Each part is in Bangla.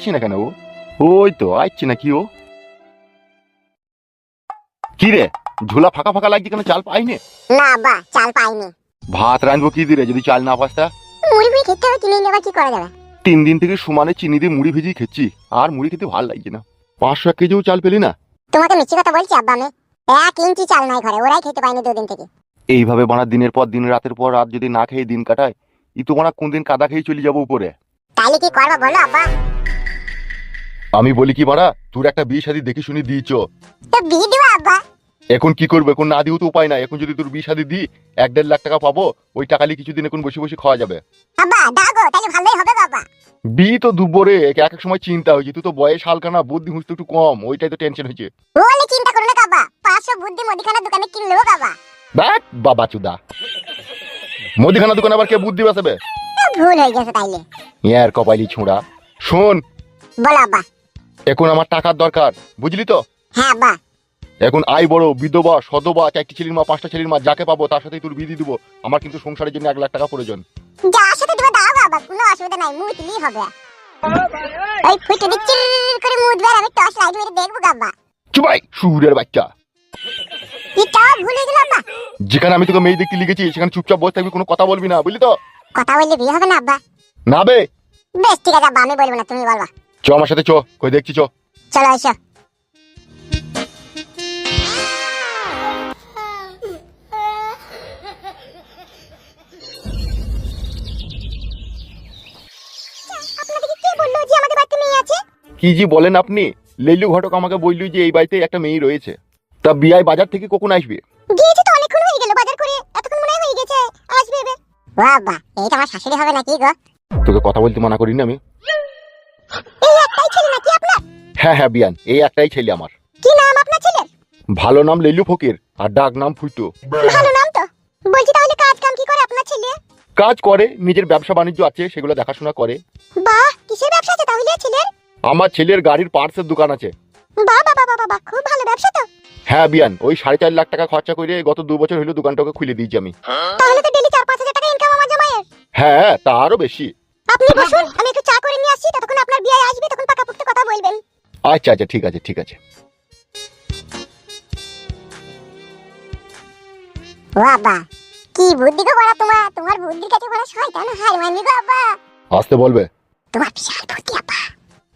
আসছি না কেন ও? ওই তো আসছে না কি ও? কি রে, ঝোলা ফাঁকা ফাঁকা লাগছে কেন? চাল পাইনি? না আব্বা, চাল পাইনি। ভাত রাঁধবো কি দিয়ে যদি চাল না পাস্তা? মুড়ি মুড়ি খেতে হবে, কিনে নেবা, কি করা যাবে? 3 দিন থেকে সমানে চিনি দিয়ে মুড়ি ভেজেই খেচ্ছি, আর মুড়ি খেতে ভালো লাগছে না। 500 কেজিও চাল পেলি না? তোমাকে মিথ্যে কথা বলছি আব্বা? আমি 1 ইঞ্চি চাল নাই ঘরে, ওরাই খেতে পাইনি 2 দিন থেকে। এইভাবে বানা দিনের পর দিন, রাতের পর রাত যদি না খেয়ে দিন কাটায়, ই তো বানা কোন দিন কাদা খেয়ে চলে যাবো উপরে। তাহলে কি করবা বলো আব্বা? আমি বলি কি বাড়া, তোর একটা বিয়ে শাদী দেখে শুনে দিয়েছ, তো বিয়ে দিবা আব্বা? এখন কি করবো? এখন না দিও তো উপায় নাই। এখন যদি তোর বিয়ে শাদী দিই, 1-1.5 লাখ টাকা পাবো, ওই টাকা নিয়ে কিছুদিন এখন বসে বসে খাওয়া যাবে। আব্বা দাও গো, তাহলে ভালোই হবে বাবা। বিয়ে তো দুপুরে এক এক সময় চিন্তা হয়েছে, তুই তো বয়স হালকা না, বুদ্ধি হুঁচতে একটু কম, ওইটাই তো টেনশন হয়েছে। বলে চিন্তা করো না বাবা, 500 বুদ্ধি মুদিখানা দোকানে কিনলেও বাবা। দেখ বাবা চুদা, মুদিখানা দোকানে আবার কে বুদ্ধি বাঁচাবে? ভুল হয়ে গেছে তাইলে। ইয়ার কপালি ছোঁড়া। শোন, বলো আব্বা। এখন আমার টাকার দরকার, বুঝলি তো? হ্যাঁ আব্বা। এখন আই বড়, বিধবা, সধবা, 4টি ছেলের মা, 5টা ছেলের মা, যাকে পাবো তার সাথেই তোর বিয়ে দিয়ে দিবো। আমার কিন্তু সংসারের জন্য 1 লাখ টাকা প্রয়োজন। যার সাথে দিবা দাও বাবা, কোনো অসুবিধা নাই, মুতলি হবে। ওই ফুটে দি চির করে মুতবে, আর আমি টর্চ লাইট মেরে দেখবো বাবা। চুপাই সুরের বাচ্চা, এটা ভুলে গেল আব্বা। যেখানে আমি তোকে মেয়ে দেখতে লিখেছি সেখানে চুপচাপ বসে থাকবি, কোনো কথা বলবি না, বুঝলি তো? কথা বললে বিয়ে হবে না আব্বা? না বে। বেশ ঠিক আছে আব্বা, আমি বলবো না, তুমি বলবা। চ আমার সাথে, চ কই দেখছি, চ। চলো এসো। আপনাদেরকে কে বললো যে আমাদের বাড়িতে মেয়ে আছে? কি জি বলেন আপনি? লেলু ঘটক আমাকে বলল যে এই বাড়িতে একটা মেয়ে রয়েছে। তা বিয়াই বাজার থেকে কখন আসবে? গিয়েছে তো অনেকক্ষণ হয়ে গেল, বাজার করে এতক্ষণ মনে হয়ে গেছে, আসবে এবে। বাবা, এইটা আমার শাশুড়ি হবে নাকি গো? তোকে কথা বলতে মানা করিনি আমি? এই একটাই ছেলে নাকি আপনার? হ্যাঁ হ্যাঁ বিয়ান, এই একটাই ছেলে আমার। কি নাম আপনার ছেলের? ভালো নাম লেলু ফকির, আর ডাক নাম ফুটো। ভালো নাম তো। বলছি তাহলে কাজ কাম কি করে আপনার ছেলে? কাজ করে, নিজের ব্যবসা বাণিজ্য আছে, সেগুলো দেখাশোনা করে। বাহ, কিসের ব্যবসা আছে তাহলে ছেলের? আমার ছেলের গাড়ির পার্টসের দোকান আছে। বাহ বাহ বাহ বাহ, খুব ভালো ব্যবসা তো। হ্যাঁ বিয়ান, ওই 4.5 লাখ টাকা খরচা করে গত 2 বছর হলো দোকানটাকে খুলে দিয়েছি আমি। তাহলে তো ডেইলি 4-5 হাজার টাকা ইনকাম আমার জামাইয়ের। হ্যাঁ তা আরো বেশি। আপনি বসুন, আমি একটু চা করে নিয়ে আসছি, ততক্ষণ আপনার বিয়ে আসবে, তখন পাকাপোক্ত কথা বলবেন। আচ্ছা আচ্ছা, ঠিক আছে ঠিক আছে। বাবা, কি বুদ্ধি গো বড়া তোমার, তোমার বুদ্ধির কাছে বড় শয়তান হার মানি গো বাবা। আসতে বলবে। তোমার বিশাল বুদ্ধি আপা।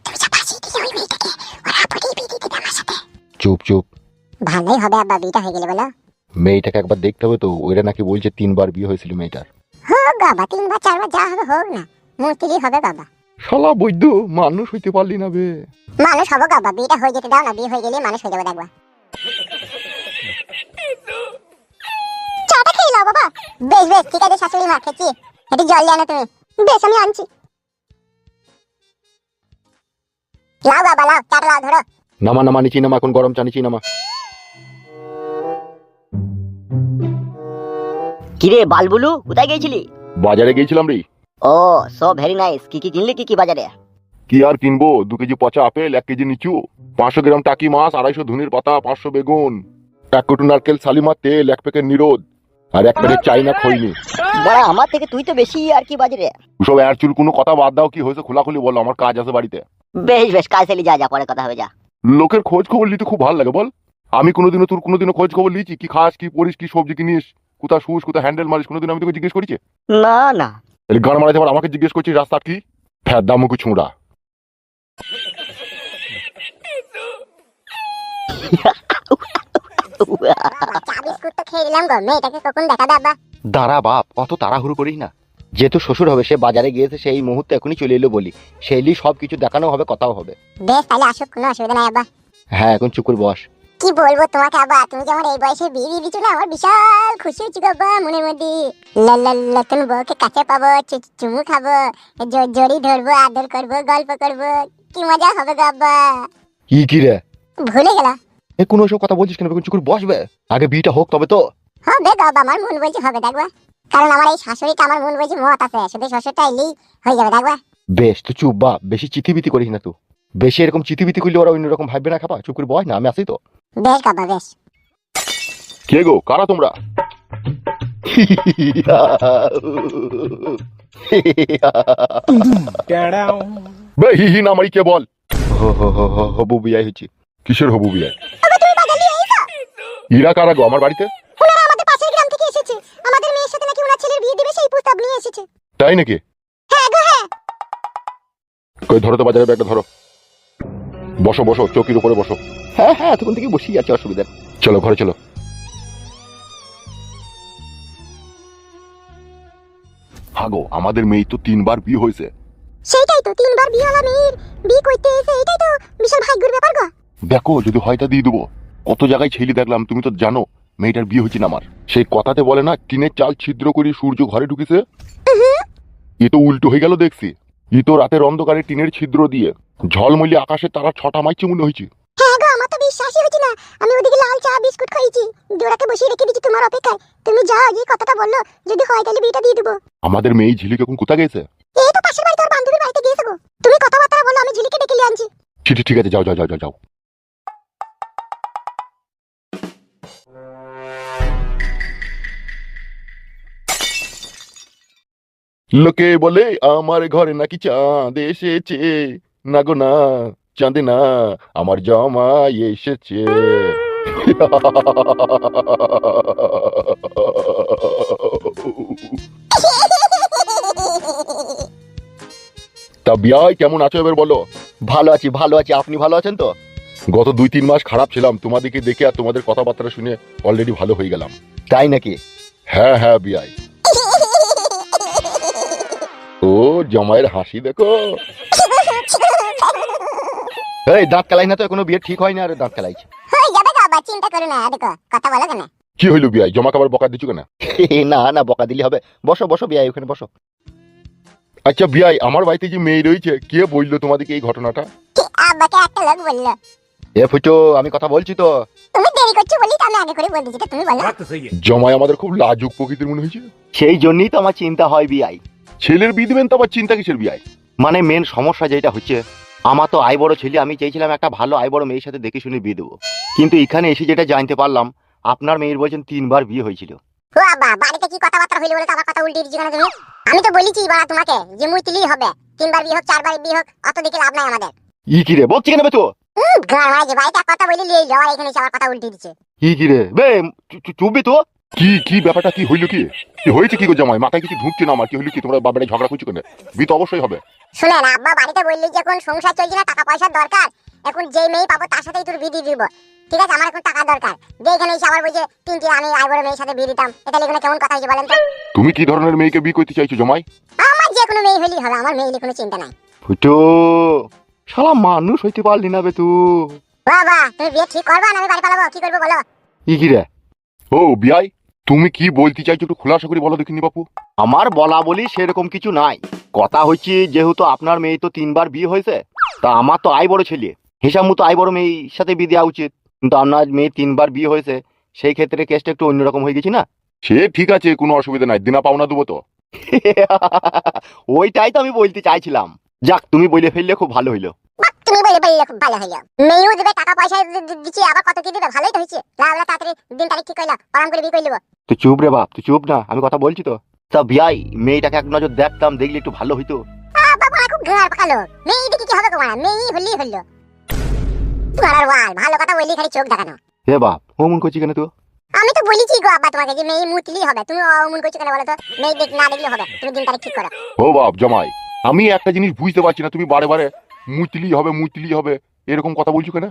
তুমি যা ফাঁসিয়ে দিলে ওই মেয়েটাকে, ওরা বলেই বিয়ে দিতে আমার সাথে। চুপ চুপ। ভালোই হবে আব্বা, বিয়েটা হয়ে গেলে বলো। মেয়েটাকে একবার দেখতে হবে তো, ওইটা নাকি বলছে 3 বার বিয়ে হয়েছিল মেয়েটার। হোক বাবা, 3-4 যা হবে হোক না, মুরতিলি হবে বাবা। শালা বৈদ্য, মানুষ হইতে পারলি না বে। মানুষ হবো বাবা, বিয়েটা হয়ে যেতে দাও না, বিয়ে হয়ে গেলে মানুষ হয়ে যাবে দেখবা। চাটা খেয়ে নাও বাবা। বেশ বেশ ঠিক আছে শাশুড়ি মা, খেয়েছি। একটু জল নিয়ে আনো তুমি। বেশ, আমি আনছি। লাও বাবা লাও, চাটা লাও, ধরো। নামা নামা, নিচি নামা, এখন গরম চা নিচি নামা। কিরে বালবুলু, কোথায় গেছিলি? বাজারে গিয়েছিলাম রে। ও সো ভেরি নাইস। কি কি কিনলি, কি বাজারে? কি আর কিনবো, 2 কেজি পচা আপেল, 1 কেজি নিচু, 500 গ্রাম টাকি মাছ, 250 ধনির পাতা, 500 বেগুন, 1 কোটো নারকেল সালিমা তেল, 1 প্যাকেট নিরোদ, আর 1 প্যাকেট চাইনা খৈনি। বড়া, আমার থেকে তুই তো বেশি আর কি বাজারে। সব এর চুল কোনো কথা বাদ দাও, কি হয়েছে খোলাখুলি বলো, আমার কাজ আছে বাড়িতে। বেশ বেশ, কাজ চালি, যা যা, পরে কথা হবে, যা। লোকের খোঁজ খবর নিতে খুব ভালো লাগে বল। আমি কোনোদিনও তোর কোনোদিনও খোঁজ খবর নিয়েছি? কি খাস, কি পড়িস, কি সবজি কিনিস, কোথা শুস, কোথা হ্যান্ডেল মারিস, কোনোদিন আমি তোকে জিজ্ঞেস করেছি? না না। তাহলে গান মারাতে আবার আমাকে জিজ্ঞেস করছিস রাস্তা কি? ফেদ্দা মুখু ছুঁড়া। চা বিস্কুট তো খেয়ে নিলাম গো, মেয়েটাকে কখন দেখা দাবা? দাঁড়া বাপ, অত তাড়াহুড়ো করিস না। যেহেতু শ্বশুর হবে, সে বাজারে গিয়েছে, সেই মুহূর্তে এখনই চলে এলো বলি, সেইলি সবকিছু দেখানো হবে, কথাও হবে। বেশ তাহলে আসুক, কোনো অসুবিধা নাই আব্বা। হ্যাঁ এখন চুপ করে বস। কি বলবো তোমাকে আব্বা, তুমি যে আমার এই বয়সে বিয়ে দিয়ে দিচ্ছ না, আমার বিশাল খুশি হচ্ছে গো আব্বা মনের মধ্যে। নতুন বউকে কাছে পাবো, চুমু খাবো, জড়ি ধরবো, আদর করবো, গল্প করবো, কি মজা হবে গো আব্বা। কি রে, ভুলে গেলা? এ কোনো সব কথা বলছিস কেন? এখন চুপ করে বসবে, আগে বিয়েটা হোক তবে তো। হবে গো আব্বা, আমার মন বলছে হবে দেখবা। কারণ আমার এই শাশুড়িটা, আমার মন বলছে মত আছে, শুধু শ্বশুরটা এলেই হয়ে যাবে দেখবা। বেশ তো চুপ বাপ, বেশি চিতিবিতি করিস না তুই। বেশি এরকম চিতিবিতি করলে ওরা অন্যরকম ভাববে না খাবা। চুপ করে বস না, আমি আসি তো। বেশ বাবা বেশ। কে গো, কারা তোমরা? বে হি হি না মারি কে বল? হবু বিয়াই হচ্ছে। কিসের হবু বিয়ে? তবে তুমি বাঙালি এইসো? ইরা কারা গো আমার বাড়িতে? ওনারা আমাদের পাশের গ্রাম থেকে এসেছে। আমাদের মেয়ের সাথে নাকি ওনার ছেলের বিয়ে দিবে সেই প্রস্তাব নিয়ে এসেছে। তাই নাকি? হ্যাঁ গো হ্যাঁ। কই ধরো তো বাজারের ব্যাগটা ধরো। বসো বসো, চৌকির উপরে বসো। হ্যাঁ হ্যাঁ, তখন থেকে বসেই আছে, অসুবিধা নেই। চলো ঘরে চলো। হাগো আমাদের মেয়ে তো 3বার বিয়ে হয়েছে। সেইটাই তো, 3বার বিয়ে হলো মেয়ের, বিয়ে করতে এসে এটাই তো বিশাল ভাগ্যের ব্যাপার গো। দেখো যদি হয় তা দিয়ে দেবো। কত জায়গায় ছেলে দেখলাম, তুমি তো জানো মেয়েটার বিয়ে হয়েছে না আমার। সেই কথাতে বলে না, টিনের চাল ছিদ্র করে সূর্য ঘরে ঢুকেছে। এ তো উল্টো হয়ে গেল দেখছি। ই তো রাতের অন্ধকারে টিনের ছিদ্র দিয়ে ঝলমলি আকাশে তারা ছটা মাইছে মনে হয়েছে। হ্যাঁ গো, আমার তো বিশ্বাসই হচ্ছে না। আমি ওদিকে লাল চা বিস্কুট খাইছি, জোড়াকে বসিয়ে রেখে দিচ্ছি তোমার অপেক্ষায়। তুমি যাও, যে কথাটা বললো যদি হয় তাহলে বিয়েটা দিয়ে দেবো। আমাদের মেয়ে ঝিলিক এখন কোথা গেছে? এই তো পাশের বাড়িতে ওর বান্ধবীর বাড়িতে গিয়েছে গো। তুমি কথাবার্তা বলো, আমি ঝিলিকে ডেকে নিয়ে আনছি। ঠিক ঠিক আছে, যাও যাও যাও যাও যাও। লোকে বলে আমার ঘরে নাকি চাঁদ এসেছে। না গো না, চাঁদে না, আমার জামাই এসেছে। তা বিয়াই কেমন আছো এবার বলো? ভালো আছি ভালো আছি, আপনি ভালো আছেন তো? গত 2-3 মাস খারাপ ছিলাম, তোমাদেরকে দেখে আর তোমাদের কথাবার্তা শুনে অলরেডি ভালো হয়ে গেলাম। তাই নাকি? হ্যাঁ হ্যাঁ বিয়াই। ও জামাইয়ের হাসি দেখো। এই দাঁত কালাই না তো, এখনো বিয়ে ঠিক হয়নি আর দাঁত কালাইছে। হয়ে যাবে গো, আবার চিন্তা করো না। দেখো কথা বলো কেন? কি হইলো বিয়াই, জমা খাবার বকা দিচ্ছ কেন? না না, বকা দিলে হবে। বসো বসো বিয়াই, ওখানে বসো। আচ্ছা বিয়াই, আমার বাড়িতে যে মেয়ে রয়েছে, কে বললো তোমাদেরকে এই ঘটনাটা? আব্বাকে একটা লোক বললো। এ ফুটো, আমি কথা বলছি তো। তুমি দেরি করছো বলি তো আমি আগে করে বলে দিচ্ছি, তুমি বলো। জমাই আমাদের খুব লাজুক প্রকৃতির মনে হয়েছে। সেই জন্যই তো আমার চিন্তা হয় বিয়াই। ছেলের বিয়ে দিবেন তো আবার চিন্তা কিসের বিয়াই? মানে মেন সমস্যা যেটা হচ্ছে, আমার তো আয় বড় ছেলে, আমি চাইছিলাম একটা ভালো আয় বড় মেয়ের সাথে দেখে শুনে বিয়ে দেবো। কিন্তু এখানে এসে যেটা জানতে পারলাম, আপনার মেয়ের বলছেন 3বার বিয়ে হয়েছিল। ও আব্বা, বাড়িতে কি কথাবার্তা হইলো বলে তো আমার কথা উল্টে দিচ্ছি কেন তুমি? আমি তো বলেছি বাড়া তোমাকে যে মুইতিলি হবে। 3বার বিয়ে হোক 4বার বিয়ে হোক, অত দিকে লাভ নাই আমাদের। ই কি রে বলছি কেন বে তো? গান হয় যে বাড়িতে কথা বলে লিয়ে যাও, আর এখানে এসে আমার কথা উল্টে দিচ্ছে। ই কি রে বে, চুপবি তো। কি কি ব্যাপারটা কি হইলো? কি কি হয়েছে? কি গো জামাই, মাথায় কিছু ঢুকছে না আমার। কি হইলো? কি তোমরা বাবারে ঝগড়া করছো কেন? বিয়ে তো অবশ্যই হবে। শুনেন আব্বা, বাড়িতে বললি যে এখন সংসার চলছে না, টাকা পয়সার দরকার। এখন যেই মেয়ে পাবো তার সাথেই তোর বিয়ে দিয়ে দিব। ঠিক আছে, আমার এখন টাকা দরকার। যে এখানে এসে আবার বলছে 3টি আমি আই বড় মেয়ের সাথে বিয়ে দিতাম, এটা এখানে কেমন কথা হয়েছে বলেন তো? তুমি কি ধরনের মেয়েকে বিয়ে করতে চাইছো জামাই? আমার যে কোনো মেয়ে হলেই হবে, আমার মেয়ে নিয়ে কোনো চিন্তা নাই। ফুটো, শালা মানুষ হইতে পারলি না বে তুই। বাবা, তুমি বিয়ে ঠিক করবা না আমি বাড়ি পালাবো? কি করবো বলো? ই কি রে? ও বিয়াই, তুমি কি বলতে চাইছো একটু খোলাসা করে বলো দেখিনি বাপু। আমার বলা বলি সেরকম কিছু নাই। কথা হচ্ছে, যেহেতু আপনার মেয়ে তো 3বার বিয়ে হয়েছে, তা আমার তো আয় বড় ছেলে, হিসাব মতো আয় বড় মেয়ের সাথে বিয়ে দেওয়া উচিত। কিন্তু আপনার মেয়ে 3বার বিয়ে হয়েছে, সেই ক্ষেত্রে কেসটা একটু অন্যরকম হয়ে গেছে না? সে ঠিক আছে, কোনো অসুবিধা নাই, দিনা পাওনা দেবো তো। ওইটাই তো আমি বলতে চাইছিলাম। যাক, তুমি বলে ফেললে খুব ভালো হইলো। তুমি বলে বললে খুব ভালো হইলো। মেয়েও দেবে, টাকা পয়সা দিচ্ছি, আবার কত কি দিবে, ভালোই তো হয়েছে। লাউলা তাড়াতাড়ি দিন তারিখ ঠিক কইলা, আরাম করে বিয়ে করে নেবো। তুই চুপ রে বাপ, তুই চুপ না, আমি কথা বলছি তো। তা বিয়াই, মেয়েটাকে এক নজর দেখতাম, দেখলে একটু ভালো হইতো। বাবা খুব ঘাড় পাকালো। মেয়ে দেখি কি হবে তোমার? মেয়েই হলেই হলো। তোমার আর ওয়াল ভালো কথা বললি খালি চোখ দেখানো। হে বাপ, অমন করছি কেন তুই? আমি তো বলেছি গো আব্বা তোমাকে যে মেয়ে মুতলি হবে, তুমি অমন করছো কেন বলো তো? মেয়ে দেখ না দেখলে হবে, তুমি দিন তারিখ ঠিক করো। ও বাপ জামাই, আমি একটা জিনিস বুঝতে পারছি না, তুমি বারে বারে মুতলি হবে মুতলি হবে এরকম কথা বলছো কেন?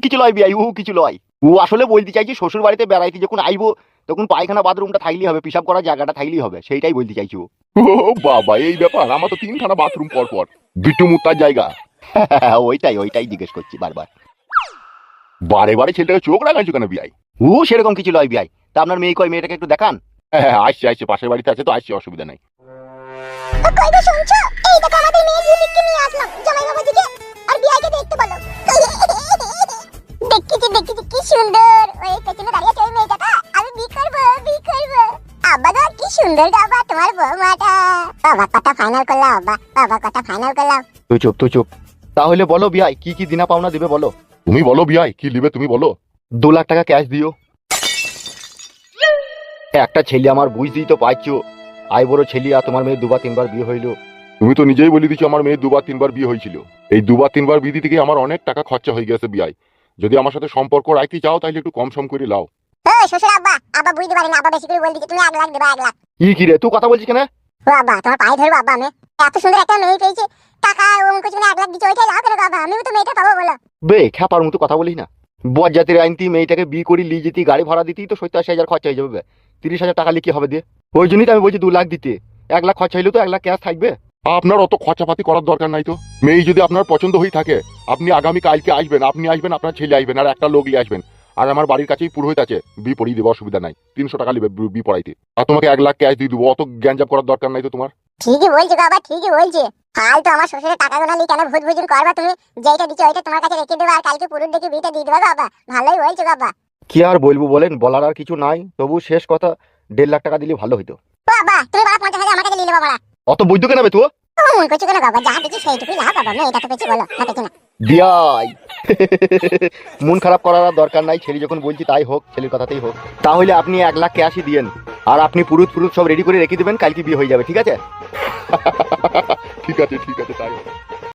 কিছু লয় বিয়াই, কিছু লয়। আসলে বলতে চাইছি, শ্বশুর বাড়িতে বেড়াইতে যখন আইবো, তখন পায়খানা বাথরুমটা থাকলেই হবে, পিসাব করার জায়গাটা থাকলেই হবে, সেইটাই বলতে চাইছি। ও বাবা, এই ব্যাপার! আমার তো 3খানা বাথরুম পর পর, বিট্টু মুতার জায়গা। ওইটাই জিজ্ঞেস করছি বারবার। বারে বারে ছেলেটাকে চোখ রাখাইছো কেন বিয়াই? সেরকম কিছু লয় বিয়াই। তা আপনার মেয়ে কয়, মেয়েটাকে একটু দেখান। হ্যাঁ আসছে আসছে, পাশের বাড়িতে আছে তো, আসছে, অসুবিধা নাই। ও কই গো শুনছো? এই দেখো আমাদের মেয়ে ঝিলিককে নিয়ে আসলাম জামাই বাবাজিকে, আর বিয়াইকে দেখতে বলো। দেখছি কি সুন্দর, ওই পেছনে দাঁড়িয়ে আছে ওই মেয়েটা। আমি বিয়ে করবো বিয়ে করবো। আব্বা গো কি সুন্দর গো আব্বা তোমার বৌমাটা। বাবা কথা ফাইনাল করলাম আব্বা, বাবা কথা ফাইনাল করলাম। তুই চুপ। তাহলে বলো বিয়াই, কি কি দিনা পাওনা দিবে বলো। তুমি বলো বিয়াই, কি লিবে তুমি বলো। 2 লাখ টাকা ক্যাশ দিও। একটা ছেলে আমার, বুঝতেই তো পারছো, আই বড় ছেলে, আর তোমার মেয়ে 2বার 3বার বিয়ে হইলো, তুমি তো নিজেই বলে দিচ্ছ আমার মেয়ে 2-3 বার বিয়ে হয়েছিল। এই 2-3 বার বিধি থেকে আমার অনেক টাকা খরচা হয়ে গেছে বিয়ায়। যদি আমার সাথে সম্পর্ক রাখতে চাও তাহলে একটু কম সম করে লাও। ও শ্বশুর আব্বা, আব্বা বুঝতে পারেন আব্বা বেশি করে বলে দিচ্ছে, তুমি 1 লাখ দেবা 1 লাখ। কি রে তুই কথা বলছিস কেন? ও আব্বা তোমার পায়ে ধরবো আব্বা, আমি এত সুন্দর একটা মেয়ে পেয়েছি, টাকা ওম কিছু 1 লাখ দিচ্ছে, ওইটাই লাও কেন আব্বা, আমিও তো মেয়েটা পাবো বলো। বে খ্যাপার মতো কথা বলিস না। বরযাত্রীর আইনতি মেয়েটাকে বিয়ে করে নিয়ে যেতে গাড়ি ভাড়া দিতেই তো 70-80 হাজার খরচা হয়ে যাবে। 30 হাজার টাকা লিখে হবে দিয়ে, ওই জন্যই তো আমি বলছি 2 লাখ দিতে। 1 লাখ খরচা হইলেও তো 1 লাখ ক্যাশ থাকবে। আপনার অত খরচাপাতি করার দরকার নাই তো। মেয়ে যদি আপনার পছন্দ হয়ে থাকে, আপনি আগামী কালকে আসবেন, আপনি আসবেন, আপনার ছেলে আসবেন, আর একটা লোক নিয়ে আসবেন। আর আমার বাড়ির কাছেই পুরোহিত আছে, বি পড়িয়ে দেবো, অসুবিধা নাই। 300 টাকা নেবে বি পড়াইতে, আর তোমাকে 1 লাখ ক্যাশ দিয়ে দেবো। অত গ্যাঞ্জাম করার দরকার নাই তো তোমার। ঠিকই বলছো বাবা, ঠিকই বলছে। ফালতু আমার শ্বশুরের টাকা গোনা নিয়ে কেন ভূত ভুজুর করবা তুমি? যেটা দিচ্ছ ওইটা তোমার কাছে রেখে দেবো, আর কালকে পুরুষ দেখে বিয়েটা দিয়ে দেবো বাবা। ভালোই বলছো বাবা। কি আর বলবো বলেন, বলার আর কিছু নাই। তবু শেষ কথা 1.5 লাখ টাকা দিলে ভালো হইতো। ও বাবা তুমি বাবা 50 হাজার আমার কাছে নিয়ে নেবো বাবা। অত বৈধ কেন বে তুই? মন করছো কেন বাবা? যা দেখি সেইটুকুই লাও বাবা, মেয়েটা তো পেয়েছি বলো, না পেয়েছি না। দিয়াই মন খারাপ করার আর দরকার নাই। ছেলে যখন বলছি তাই হোক, ছেলের কথাতেই হোক। তাহলে আপনি 1 লাখ ক্যাশই দিয়েন, আর আপনি পুরুষ সব রেডি করে রেখে দেবেন, কালকে বিয়ে হয়ে যাবে, ঠিক আছে? ঠিক আছে, ঠিক আছে, তাই হবে।